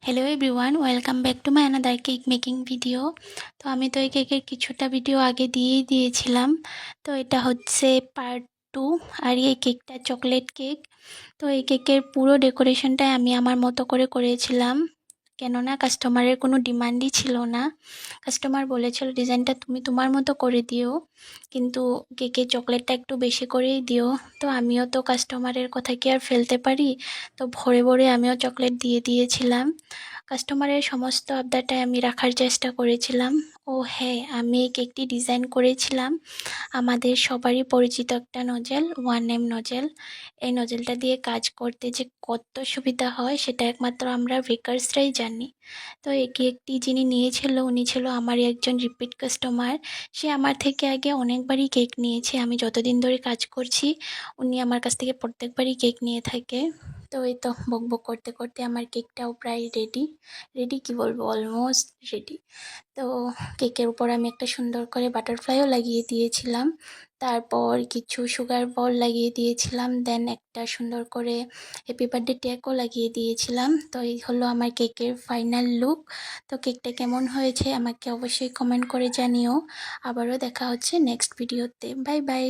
Hello everyone, welcome back to my another cake making video. তো আমি তো এই কেকের কিছুটা ভিডিও আগে দিয়েই দিয়েছিলাম। তো এটা হচ্ছে পার্ট 2। আর এই কেকটা চকলেট কেক। তো এই কেকের পুরো ডেকোরেশনটাই আমি আমার মতো করে করেছিলাম, কেননা কাস্টমারের কোনো ডিমান্ডই ছিল না। কাস্টমার বলেছিল ডিজাইনটা তুমি তোমার মতো করে দিও, কিন্তু কেকের চকলেটটা একটু বেশি করেই দিও। তো আমিও তো কাস্টমারের কথা কি আর ফেলতে পারি, তো ভরে ভরে আমিও চকলেট দিয়ে দিয়েছিলাম। কাস্টমারের সমস্ত আবদারটাই আমি রাখার চেষ্টা করেছিলাম। ও হ্যাঁ, আমি এই কেকটি ডিজাইন করেছিলাম আমাদের সবারই পরিচিত একটা নজেল, 1M নজেল। এই নজেলটা দিয়ে কাজ করতে যে কত সুবিধা হয় সেটা একমাত্র আমরা বেকার্সরাই জানি। তো এই কেকটি যিনি নিয়েছিল উনি ছিল আমারই একজন রিপিট কাস্টমার। সে আমার থেকে আগে অনেকবারই কেক নিয়েছে, আমি যতদিন ধরে কাজ করছি উনি আমার কাছ থেকে প্রত্যেকবারই কেক নিয়ে থাকে। তো এই তো বকবক করতে করতে আমার কেকটাও প্রায় রেডি। রেডি কি বলবো, অলমোস্ট রেডি। তো কেকের উপর আমি একটা সুন্দর করে বাটারফ্লাইও লাগিয়ে দিয়েছিলাম, তারপর কিছু সুগার বল লাগিয়ে দিয়েছিলাম, দেন একটা সুন্দর করে হ্যাপি বার্থডে ট্যাগও লাগিয়ে দিয়েছিলাম। তো এই হলো আমার কেকের ফাইনাল লুক। তো কেকটা কেমন হয়েছে আমাকে অবশ্যই কমেন্ট করে জানিও। আবারও দেখা হচ্ছে নেক্সট ভিডিওতে। Bye bye.